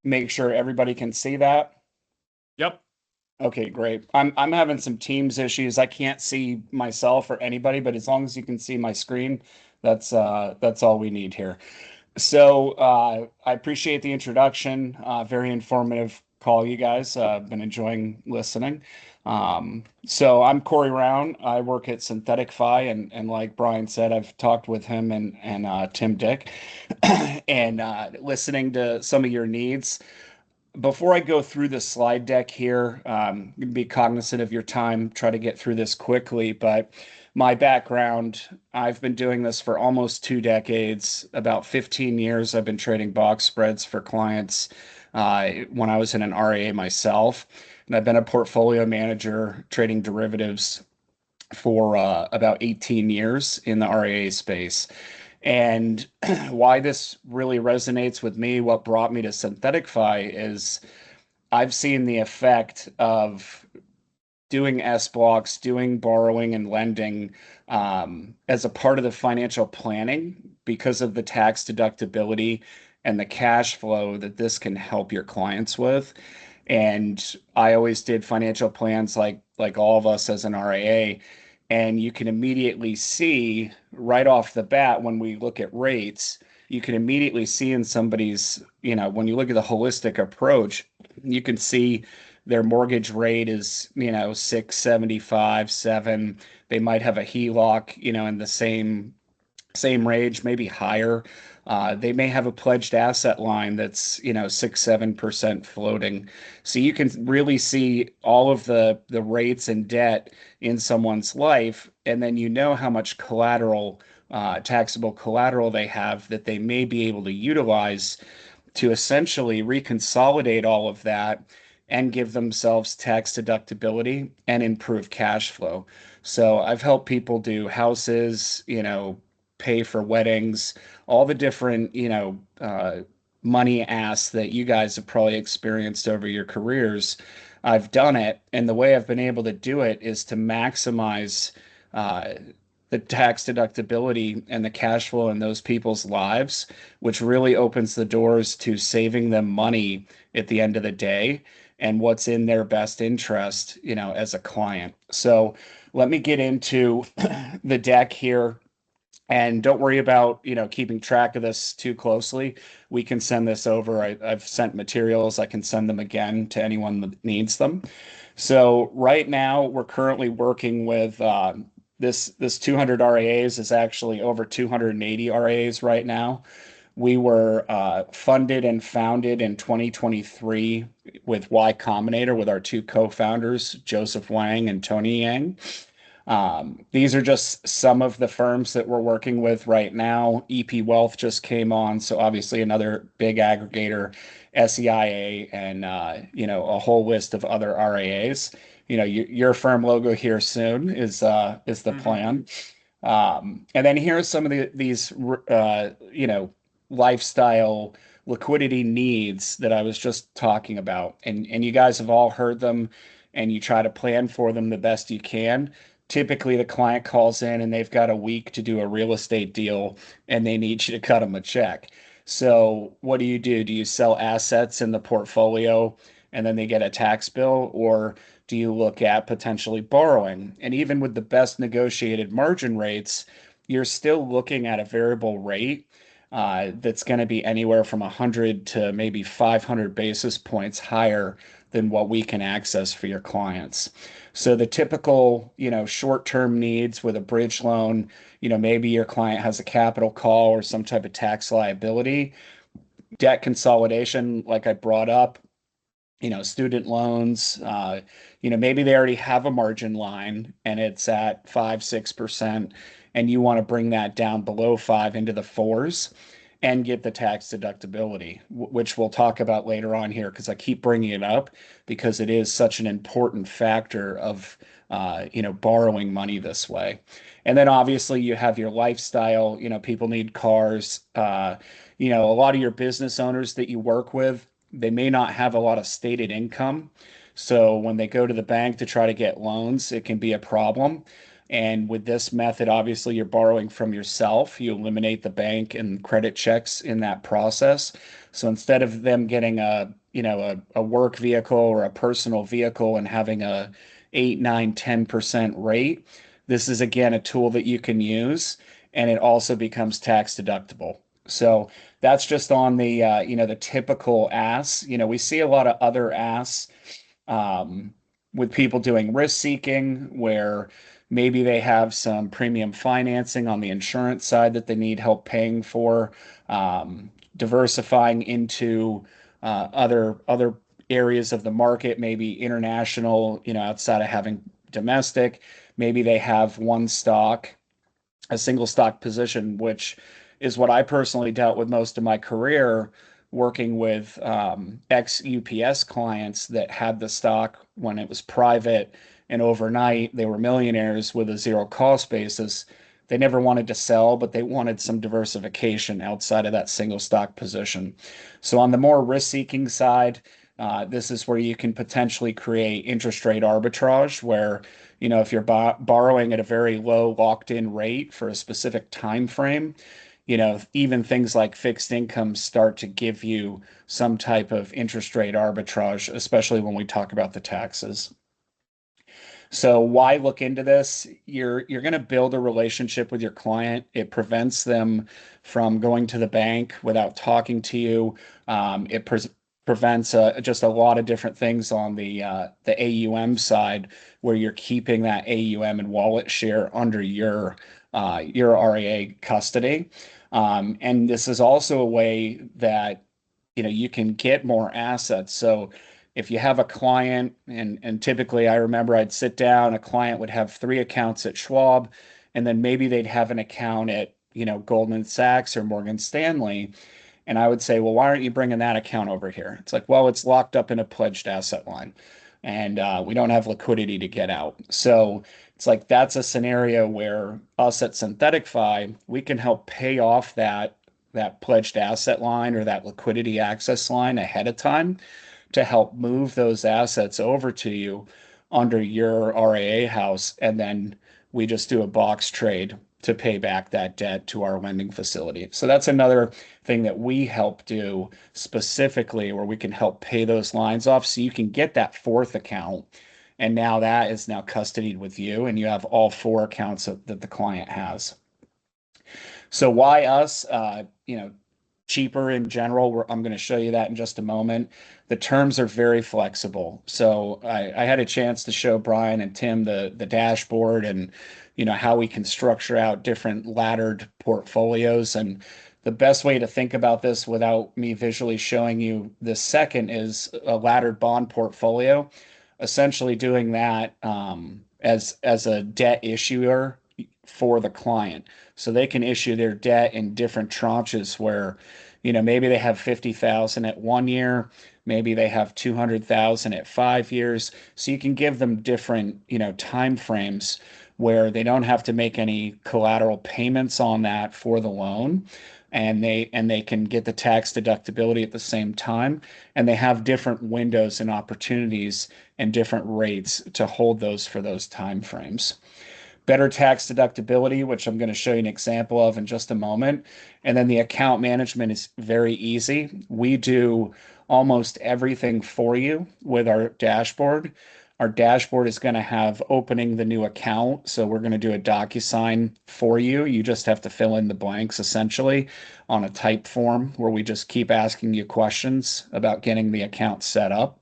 Make sure everybody can see that. Yep. Okay, great. I'm having some Teams issues. I can't see myself or anybody, but as long as you can see my screen, that's all we need here. I appreciate the introduction. Very informative call, you guys. I've been enjoying listening. I'm Corey Round. I work at Synthetic Fi, and like Brian said, I've talked with him and Tim Dick, and listening to some of your needs. Before I go through the slide deck here, be cognizant of your time, try to get through this quickly. But my background, I've been doing this for almost 2 decades, about 15 years. I've been trading box spreads for clients when I was in an RIA myself. And I've been a portfolio manager trading derivatives for about 18 years in the RIA space. And why this really resonates with me, what brought me to Synthetic Fi is I've seen the effect of doing S blocks, doing borrowing and lending as a part of the financial planning because of the tax deductibility and the cash flow that this can help your clients with. And I always did financial plans like all of us as an RIA. And you can immediately see right off the bat when we look at rates, you can immediately see in somebody's, when you look at the holistic approach, you can see their mortgage rate is, 675, 7. They might have a HELOC, in the same range, maybe higher. They may have a pledged asset line that's, 6, 7% floating. So you can really see all of the rates and debt in someone's life, and then you know how much collateral, taxable collateral they have that they may be able to utilize to essentially reconsolidate all of that and give themselves tax deductibility and improve cash flow. So I've helped people do houses, pay for weddings, all the different, money asks that you guys have probably experienced over your careers. I've done it, and the way I've been able to do it is to maximize uh, the tax deductibility and the cash flow in those people's lives, which really opens the doors to saving them money at the end of the day and what's in their best interest, as a client. So let me get into the deck here. And don't worry about, keeping track of this too closely. We can send this over. I've sent materials. I can send them again to anyone that needs them. So right now, we're currently working with this 200 RAs is actually over 280 RAs right now. We were funded and founded in 2023 with Y Combinator with our two co-founders, Joseph Wang and Tony Yang. These are just some of the firms that we're working with right now. EP Wealth just came on, so obviously another big aggregator, SEIA, and a whole list of other RAs. Your firm logo here soon is the Hmm. plan. And then here's some of these lifestyle liquidity needs that I was just talking about, and you guys have all heard them, and you try to plan for them the best you can. Typically, the client calls in and they've got a week to do a real estate deal and they need you to cut them a check. So, what do? Do you sell assets in the portfolio and then they get a tax bill? Or do you look at potentially borrowing? And even with the best negotiated margin rates, you're still looking at a variable rate that's going to be anywhere from 100 to maybe 500 basis points higher than what we can access for your clients. So the typical, short-term needs with a bridge loan, maybe your client has a capital call or some type of tax liability, debt consolidation, like I brought up, student loans, maybe they already have a margin line and it's at 5, 6%, and you want to bring that down below 5 into the fours and get the tax deductibility, which we'll talk about later on here because I keep bringing it up because it is such an important factor of, borrowing money this way. And then obviously you have your lifestyle, people need cars, a lot of your business owners that you work with, they may not have a lot of stated income. So when they go to the bank to try to get loans, it can be a problem. And with this method, obviously, you're borrowing from yourself. You eliminate the bank and credit checks in that process. So instead of them getting a work vehicle or a personal vehicle and having a 8, 9, 10% rate, this is again a tool that you can use, and it also becomes tax deductible. So that's just on the typical ass. We see a lot of other ass with people doing risk seeking where maybe they have some premium financing on the insurance side that they need help paying for, diversifying into other areas of the market, maybe international, outside of having domestic. Maybe they have one stock, a single stock position, which is what I personally dealt with most of my career, working with ex UPS clients that had the stock when it was private, and overnight they were millionaires with a zero cost basis. They never wanted to sell, but they wanted some diversification outside of that single stock position. So, on the more risk seeking side, this is where you can potentially create interest rate arbitrage where if you're borrowing at a very low locked in rate for a specific time frame, even things like fixed income start to give you some type of interest rate arbitrage, especially when we talk about the taxes. So why look into this? You're going to build a relationship with your client. It prevents them from going to the bank without talking to you. It prevents just a lot of different things on the AUM side, where you're keeping that AUM and wallet share under your RIA custody. And this is also a way that you can get more assets. So if you have a client, and typically I remember I'd sit down, a client would have three accounts at Schwab, and then maybe they'd have an account at Goldman Sachs or Morgan Stanley. And I would say, well, why aren't you bringing that account over here? It's like, well, it's locked up in a pledged asset line, and we don't have liquidity to get out. So it's like that's a scenario where us at Synthetic Fi, we can help pay off that pledged asset line or that liquidity access line ahead of time to help move those assets over to you under your RIA house. And then we just do a box trade to pay back that debt to our lending facility. So that's another thing that we help do specifically, where we can help pay those lines off so you can get that fourth account. And now that is now custodied with you, and you have all four accounts that the client has. So why us? Cheaper in general. I'm going to show you that in just a moment. The terms are very flexible. So I had a chance to show Brian and Tim the dashboard, and how we can structure out different laddered portfolios. And the best way to think about this without me visually showing you this second is a laddered bond portfolio. Essentially doing that as a debt issuer for the client. So they can issue their debt in different tranches where, maybe they have 50,000 at 1 year, maybe they have 200,000 at 5 years. So you can give them different, time frames where they don't have to make any collateral payments on that for the loan. And they can get the tax deductibility at the same time. And they have different windows and opportunities and different rates to hold those for those time frames. Better tax deductibility, which I'm going to show you an example of in just a moment. And then the account management is very easy. We do almost everything for you with our dashboard. Our dashboard is going to have opening the new account. So we're going to do a DocuSign for you. You just have to fill in the blanks essentially on a type form where we just keep asking you questions about getting the account set up.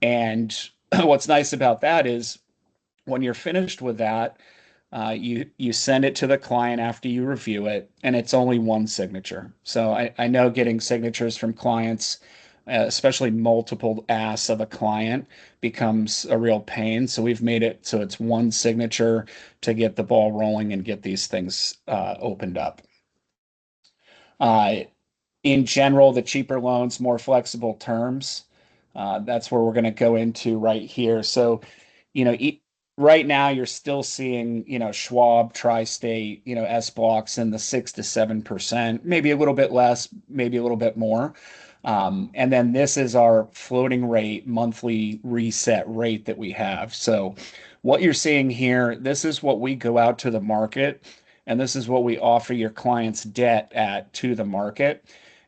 And what's nice about that is when you're finished with that, you send it to the client after you review it, and it's only one signature. So I know getting signatures from clients, especially multiple asks of a client, becomes a real pain. So we've made it so it's one signature to get the ball rolling and get these things opened up. Uh, in general, the cheaper loans, more flexible terms. That's where we're going to go into right here. So, you know, right now you're still seeing, Schwab, Tri-State, S blocks in the 6 to 7%, maybe a little bit less, maybe a little bit more. And then this is our floating rate monthly reset rate that we have. So What you're seeing here, this is what we go out to the market, and this is what we offer your clients debt at to the market.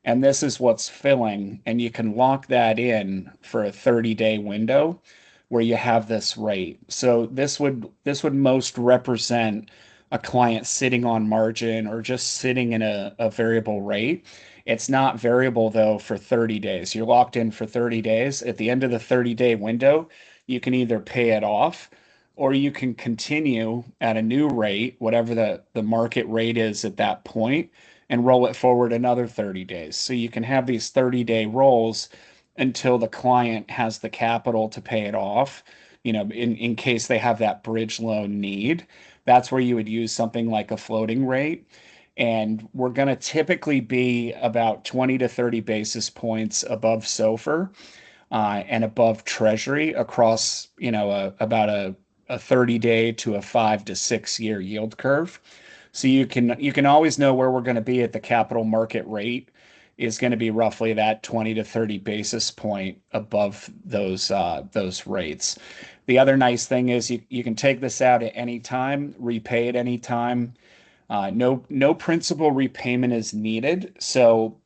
And this is what's filling, and you can lock that in for a 30-day window where you have this rate. So this would most represent a client sitting on margin or just sitting in a variable rate. It's not variable though for 30 days. You're locked in for 30 days. At the end of the 30-day window, you can either pay it off or you can continue at a new rate, whatever the market rate is at that point, and roll it forward another 30 days. So you can have these 30-day rolls until the client has the capital to pay it off, in case they have that bridge loan need. That's where you would use something like a floating rate. And we're going to typically be about 20 to 30 basis points above SOFR and above Treasury across, about a 30-day to a 5 to 6 year yield curve. So you can always know where we're going to be at the capital market rate is going to be roughly that 20 to 30 basis point above those rates. The other nice thing is you can take this out at any time, repay at any time. No principal repayment is needed. So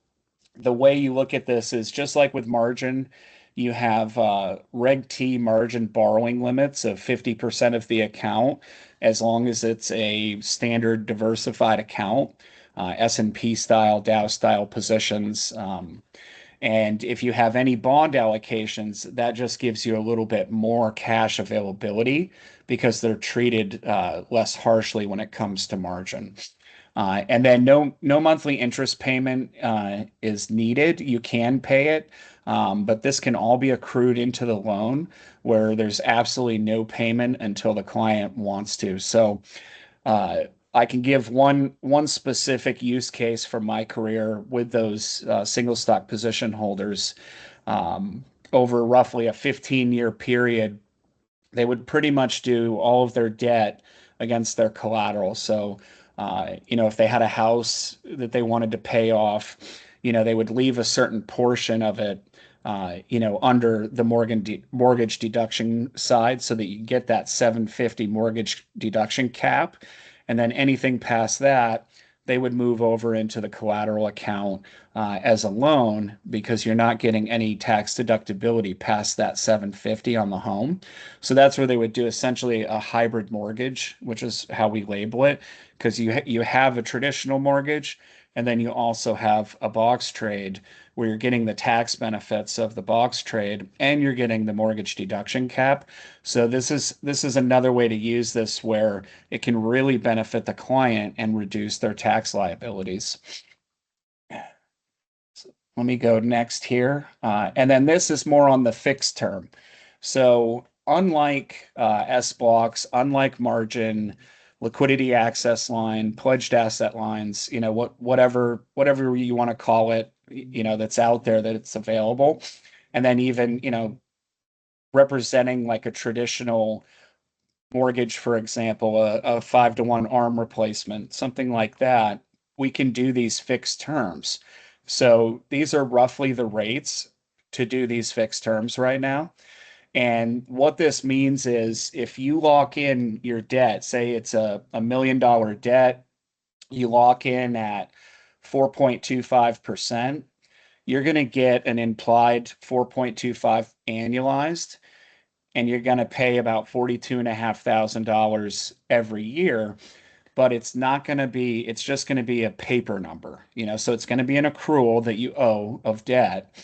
the way you look at this is just like with margin, you have Reg T margin borrowing limits of 50% of the account, as long as it's a standard diversified account, S&P style, Dow style positions. And if you have any bond allocations, that just gives you a little bit more cash availability because they're treated less harshly when it comes to margin. And then no monthly interest payment is needed. You can pay it, but this can all be accrued into the loan where there's absolutely no payment until the client wants to. So I can give one specific use case from my career with those single stock position holders. Over roughly a 15-year period, they would pretty much do all of their debt against their collateral. So, if they had a house that they wanted to pay off, they would leave a certain portion of it, under the mortgage deduction side so that you get that 750 mortgage deduction cap. And then anything past that, they would move over into the collateral account as a loan because you're not getting any tax deductibility past that 750 on the home. So that's where they would do essentially a hybrid mortgage, which is how we label it, because you have a traditional mortgage and then you also have a box trade where you're getting the tax benefits of the box trade and you're getting the mortgage deduction cap. So this is another way to use this where it can really benefit the client and reduce their tax liabilities. So let me go next here. And then this is more on the fixed term. So unlike S blocks, unlike margin, liquidity access line, pledged asset lines, whatever you want to call it, that's out there that it's available. And then even, representing like a traditional mortgage, for example, a 5-to-1 arm replacement, something like that, we can do these fixed terms. So these are roughly the rates to do these fixed terms right now. And what this means is if you lock in your debt, say it's a $1 million debt, you lock in at 4.25%, you're going to get an implied 4.25 annualized, and you're going to pay about $42,500 every year. But it's just going to be a paper number, so it's going to be an accrual that you owe of debt,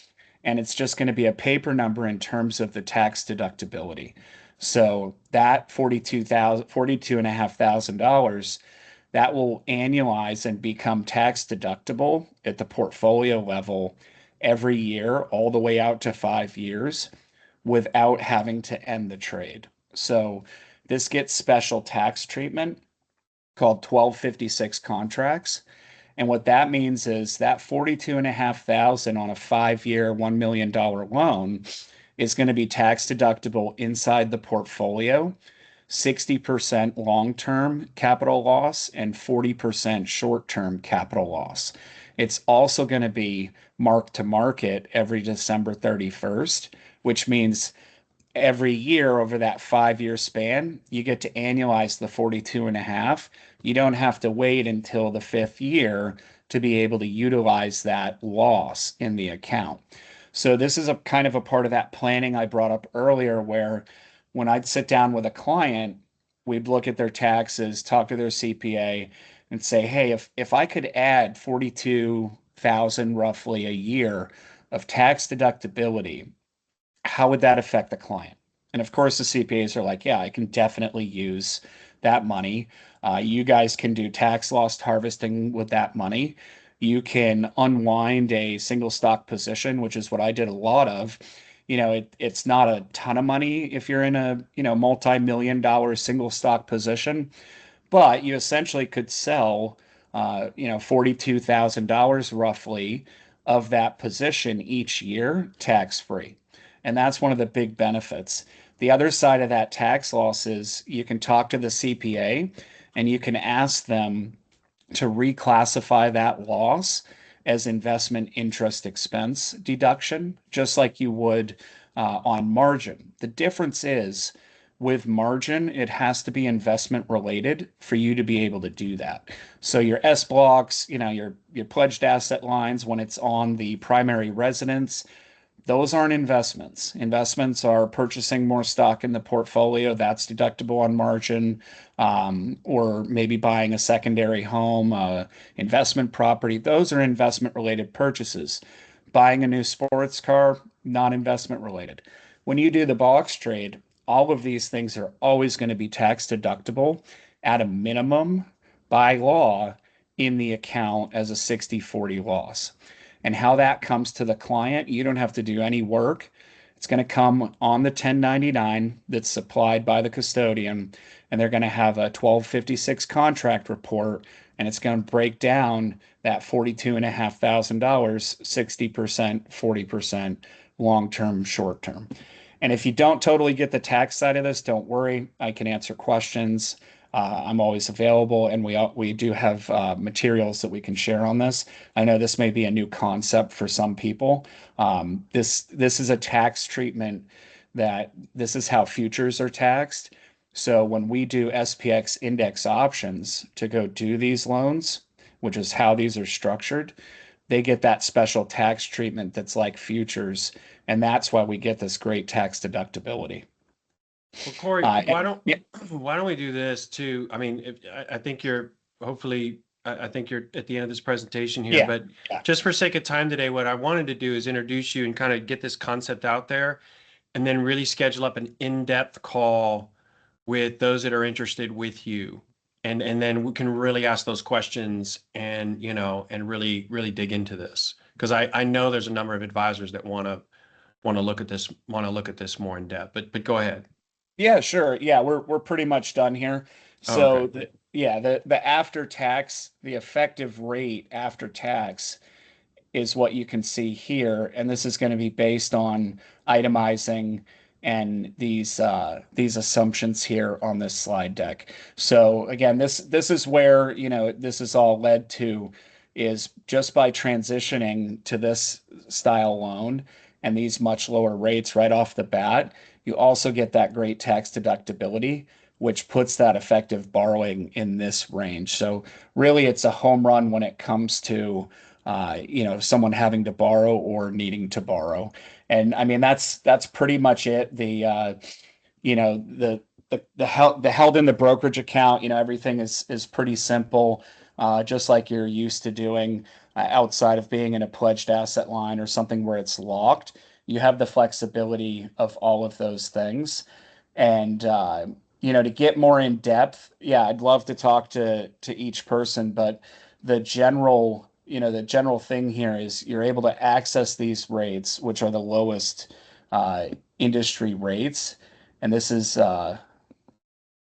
and it's just going to be a paper number in terms of the tax deductibility. So that $42,500, that will annualize and become tax deductible at the portfolio level every year, all the way out to 5 years without having to end the trade. So this gets special tax treatment called 1256 contracts. And what that means is that 42,500 on a 5 year, $1 million loan is going to be tax deductible inside the portfolio, 60% long-term capital loss and 40% short-term capital loss. It's also going to be marked to market every December 31st, which means every year over that 5 year span, you get to annualize the 42 and a half. You don't have to wait until the fifth year to be able to utilize that loss in the account. So this is a kind of a part of that planning I brought up earlier where when I'd sit down with a client, we'd look at their taxes, talk to their CPA and say, "Hey, if I could add 42,000 roughly a year of tax deductibility, how would that affect the client?" And of course, the CPAs are like, "Yeah, I can definitely use that money. You guys can do tax loss harvesting with that money. You can unwind a single stock position, which is what I did a lot of. It's not a ton of money if you're in a, multi-million dollar single stock position, but you essentially could sell, $42,000 roughly of that position each year tax free. And that's one of the big benefits. The other side of that tax loss is you can talk to the CPA and you can ask them to reclassify that loss as investment interest expense deduction, just like you would on margin. The difference is with margin, it has to be investment related for you to be able to do that. So your S blocks, your pledged asset lines, when it's on the primary residence, those aren't investments. Investments are purchasing more stock in the portfolio. That's deductible on margin, or maybe buying a secondary home, investment property. Those are investment related purchases. Buying a new sports car, non investment related. When you do the box trade, all of these things are always going to be tax deductible at a minimum by law in the account as a 60/40 loss. And how that comes to the client, you don't have to do any work. It's going to come on the 1099 that's supplied by the custodian, and they're going to have a 1256 contract report, and it's going to break down that $42,500, 60%, 40%, long term, short term. And if you don't totally get the tax side of this, don't worry. I can answer questions. I'm always available, and we do have materials that we can share on this. I know this may be a new concept for some people. This is a tax treatment that this is how futures are taxed. So when we do SPX index options to go do these loans, which is how these are structured, they get that special tax treatment that's like futures, and that's why we get this great tax deductibility. Well, Corey, why don't Yeah, why don't we do this too? I mean, I think you're hopefully I think you're at the end of this presentation here, yeah, but yeah. just for sake of time today, what I wanted to do is introduce you and kind of get this concept out there, and then really schedule up an in-depth call with those that are interested with you. And then we can really ask those questions and and really dig into this. Because I know there's a number of advisors that want to look at this more in depth. But go ahead. Yeah, sure. Yeah, we're pretty much done here. Oh, okay. So the after tax, the effective rate after tax is what you can see here, and this is going to be based on itemizing and these assumptions here on this slide deck. So again, this is where, this is all led to is just by transitioning to this style loan and these much lower rates right off the bat, you also get that great tax deductibility, which puts that effective borrowing in this range. So really, it's a home run when it comes to someone having to borrow or needing to borrow. And I mean, that's pretty much it. You know, the held in the brokerage account, everything is pretty simple, just like you're used to doing outside of being in a pledged asset line or something where it's locked. You have the flexibility of all of those things. And to get more in depth, yeah, I'd love to talk to each person, but the general thing here is you're able to access these rates, which are the lowest industry rates. And this is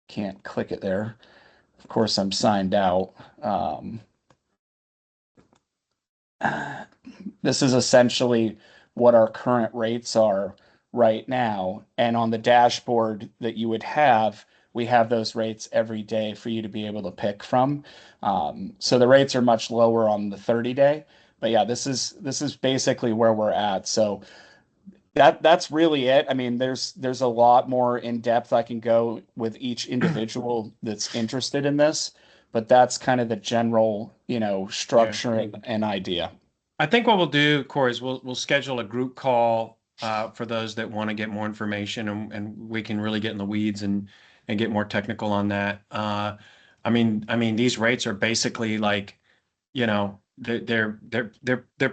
can't click it there. Of course, I'm signed out. This is essentially what our current rates are right now. And on the dashboard that you would have, we have those rates every day for you to be able to pick from. So the rates are much lower on the 30 day. But yeah, this is basically where we're at. So that's really it. I mean, there's a lot more in depth I can go with each individual that's interested in this, but that's kind of the general, Yeah. structure and idea. I think what we'll do, Corey, is we'll schedule a group call for those that want to get more information, and we can really get in the weeds and get more technical on that. I mean, these rates are basically like, they're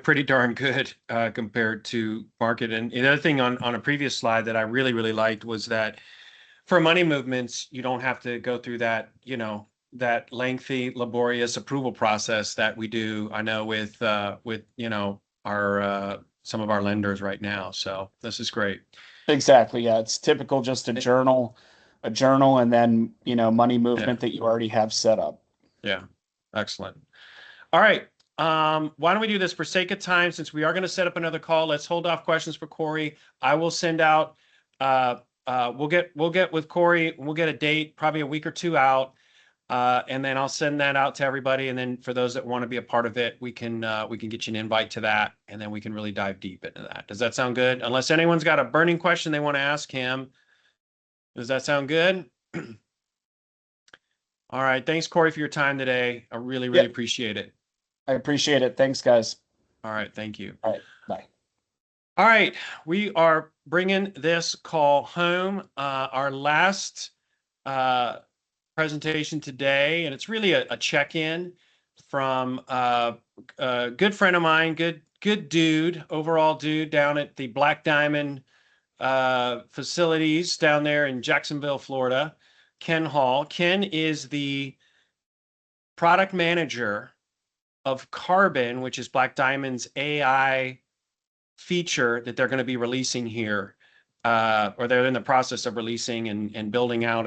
pretty darn good compared to market. And the other thing on a previous slide that I really liked was that for money movements, you don't have to go through that, that lengthy, laborious approval process that we do. I know with our some of our lenders right now. So this is great. Exactly. Yeah, it's typical just a journal, and then, money Yeah, movement that you already have set up. yeah, excellent. All right. Why don't we do this for sake of time, since we are going to set up another call? Let's hold off questions for Corey. I will send out. We'll get with Corey. We'll get a date, probably a week or two out. And then I'll send that out to everybody. And then for those that want to be a part of it, we can get you an invite to that, and then we can really dive deep into that. Does that sound good? Unless anyone's got a burning question they want to ask him. Does that sound good? All right. Thanks, Corey, for your time today. I really Yeah, appreciate it. I appreciate it. Thanks, guys. All right. Thank you. All right, bye. All right. We are bringing this call home. Our last presentation today, and it's really a check-in from a good friend of mine, good dude, overall dude down at the Black Diamond facilities down there in Jacksonville, Florida, Ken Hall. Ken is the product manager of Carbon, which is Black Diamond's AI feature that they're going to be releasing here, or they're in the process of releasing and building out